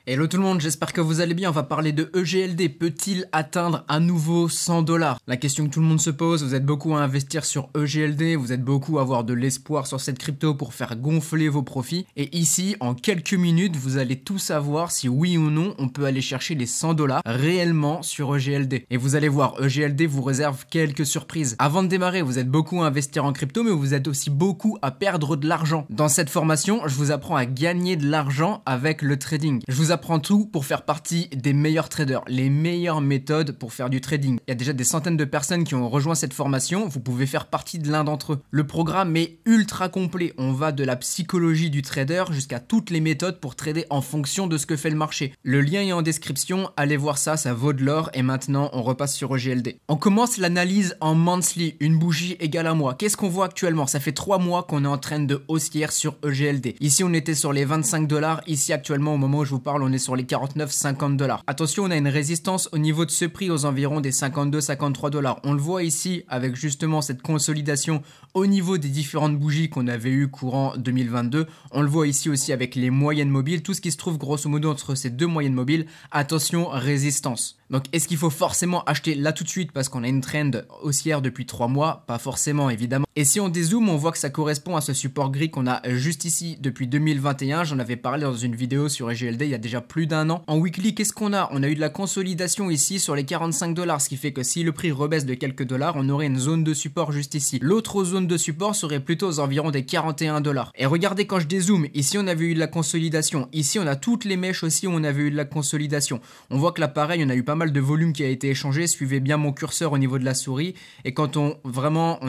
Hello tout le monde, j'espère que vous allez bien. On va parler de EGLD. Peut-il atteindre à nouveau 100 $? La question que tout le monde se pose, vous êtes beaucoup à investir sur EGLD, vous êtes beaucoup à avoir de l'espoir sur cette crypto pour faire gonfler vos profits. Et ici, en quelques minutes, vous allez tout savoir si oui ou non on peut aller chercher les 100 $ réellement sur EGLD. Et vous allez voir, EGLD vous réserve quelques surprises. Avant de démarrer, vous êtes beaucoup à investir en crypto, mais vous êtes aussi beaucoup à perdre de l'argent. Dans cette formation, je vous apprends à gagner de l'argent avec le trading. Je vous apprends tout pour faire partie des meilleurs traders, les meilleures méthodes pour faire du trading. Il y a déjà des centaines de personnes qui ont rejoint cette formation, vous pouvez faire partie de l'un d'entre eux. Le programme est ultra complet, on va de la psychologie du trader jusqu'à toutes les méthodes pour trader en fonction de ce que fait le marché. Le lien est en description, allez voir ça, ça vaut de l'or. Et maintenant, on repasse sur EGLD. On commence l'analyse en monthly, une bougie égale à mois. Qu'est-ce qu'on voit actuellement? Ça fait 3 mois qu'on est en train de haussière sur EGLD. Ici, on était sur les 25 $, ici actuellement, au moment où je vous parle, on est sur les 49-50 $. Attention, on a une résistance au niveau de ce prix aux environs des 52-53 $. On le voit ici avec justement cette consolidation au niveau des différentes bougies qu'on avait eu courant 2022. On le voit ici aussi avec les moyennes mobiles, tout ce qui se trouve grosso modo entre ces deux moyennes mobiles. Attention, résistance. Donc est-ce qu'il faut forcément acheter là tout de suite parce qu'on a une trend haussière depuis 3 mois? Pas forcément évidemment. Et si on dézoome, on voit que ça correspond à ce support gris qu'on a juste ici depuis 2021. J'en avais parlé dans une vidéo sur EGLD il y a déjà plus d'un an. En weekly, qu'est-ce qu'on a? On a eu de la consolidation ici sur les 45 $, ce qui fait que si le prix rebaisse de quelques dollars, on aurait une zone de support juste ici. L'autre zone de support serait plutôt aux environs des 41 $. Et regardez quand je dézoome, ici on avait eu de la consolidation. Ici on a toutes les mèches aussi où on avait eu de la consolidation. On voit que là pareil, on a eu pas mal de volume qui a été échangé. Suivez bien mon curseur au niveau de la souris. Et quand on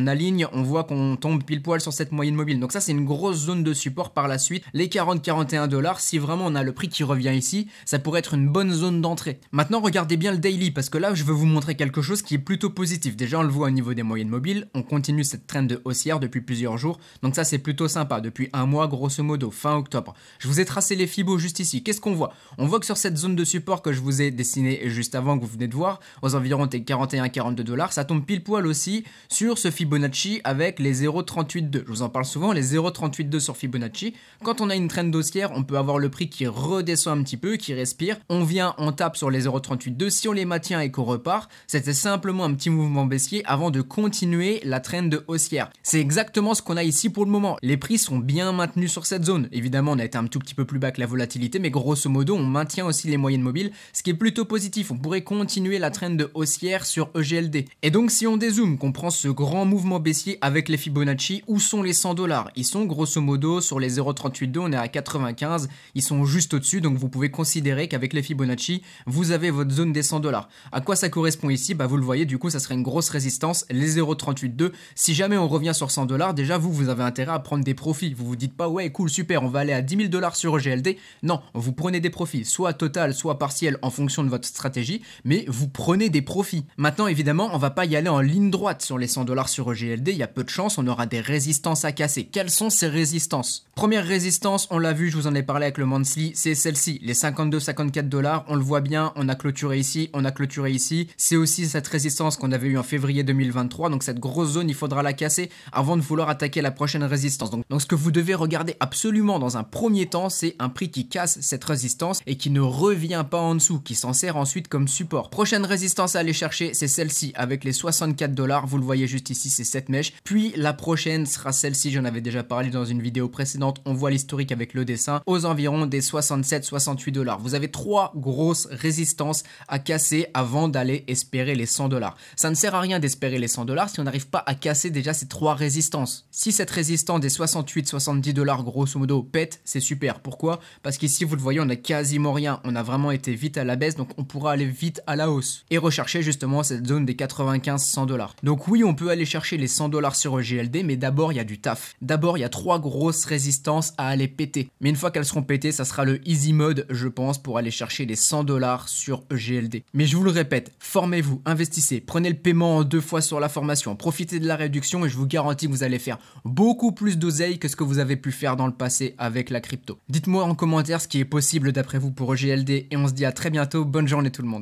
aligne, on voit qu'on tombe pile poil sur cette moyenne mobile. Donc ça c'est une grosse zone de support par la suite. Les 40-41 $, si vraiment on a le prix qui revient ici, ça pourrait être une bonne zone d'entrée. Maintenant regardez bien le daily parce que là je veux vous montrer quelque chose qui est plutôt positif. Déjà on le voit au niveau des moyennes mobiles, on continue cette trend de haussière depuis plusieurs jours. Donc ça c'est plutôt sympa, depuis un mois grosso modo, fin octobre. Je vous ai tracé les Fibos juste ici. Qu'est-ce qu'on voit? On voit que sur cette zone de support que je vous ai dessinée juste avant, que vous venez de voir, aux environs des 41-42 $, ça tombe pile poil aussi sur ce Fibonacci avec les 0,382. Je vous en parle souvent, les 0,382 sur Fibonacci. Quand on a une trend haussière, on peut avoir le prix qui redescend un petit peu, qui respire. On vient, on tape sur les 0,382. Si on les maintient et qu'on repart, c'était simplement un petit mouvement baissier avant de continuer la trend de haussière. C'est exactement ce qu'on a ici pour le moment. Les prix sont bien maintenus sur cette zone. Évidemment, on a été un tout petit peu plus bas que la volatilité, mais grosso modo, on maintient aussi les moyennes mobiles, ce qui est plutôt positif. On pourrait continuer la trend de haussière sur EGLD. Et donc, si on dézoome, qu'on prend ce grand mouvement baissier avec les Fibonacci, où sont les 100 $? Ils sont grosso modo sur les 0,382, on est à 95, ils sont juste au-dessus, donc vous pouvez considérer qu'avec les Fibonacci, vous avez votre zone des 100 $. À quoi ça correspond ici? Bah vous le voyez, du coup ça serait une grosse résistance, les 0,382. Si jamais on revient sur 100 $, déjà vous avez intérêt à prendre des profits. Vous vous dites pas ouais cool super, on va aller à 10 000 $ sur EGLD. Non, vous prenez des profits, soit total, soit partiel en fonction de votre stratégie, mais vous prenez des profits. Maintenant évidemment, on va pas y aller en ligne droite sur les 100 $ sur EGLD, il y a peu de chance, on aura des résistances à casser. Quelles sont ces résistances? Première résistance, on l'a vu, je vous en ai parlé avec le monthly, c'est celle-ci, les 52-54 $. On le voit bien, on a clôturé ici, on a clôturé ici. C'est aussi cette résistance qu'on avait eu en février 2023. Donc cette grosse zone, il faudra la casser avant de vouloir attaquer la prochaine résistance. Donc ce que vous devez regarder absolument dans un premier temps, c'est un prix qui casse cette résistance et qui ne revient pas en dessous, qui s'en sert ensuite comme support. Prochaine résistance à aller chercher, c'est celle-ci avec les 64 $. Vous le voyez juste ici, c'est cette mèche. Puis la prochaine sera celle-ci, j'en avais déjà parlé dans une vidéo précédente. On voit l'historique avec le dessin aux environs des 67-68 $. Vous avez 3 grosses résistances à casser avant d'aller espérer les 100 $. Ça ne sert à rien d'espérer les 100 $ si on n'arrive pas à casser déjà ces 3 résistances. Si cette résistance des 68-70 $ grosso modo pète, c'est super. Pourquoi? Parce qu'ici vous le voyez, on a quasiment rien. On a vraiment été vite à la baisse, donc on pourra aller vite à la hausse et rechercher justement cette zone des 95-100 $. Donc oui, on peut aller chercher les 100 $ sur EGLD, mais d'abord il y a du taf. D'abord il y a 3 grosses résistances à aller péter. Mais une fois qu'elles seront pétées, ça sera le easy mode, je pense, pour aller chercher les 100 $ sur EGLD. Mais je vous le répète, formez-vous, investissez, prenez le paiement en 2 fois sur la formation, profitez de la réduction et je vous garantis que vous allez faire beaucoup plus d'oseille que ce que vous avez pu faire dans le passé avec la crypto. Dites-moi en commentaire ce qui est possible d'après vous pour EGLD et on se dit à très bientôt. Bonne journée tout le monde.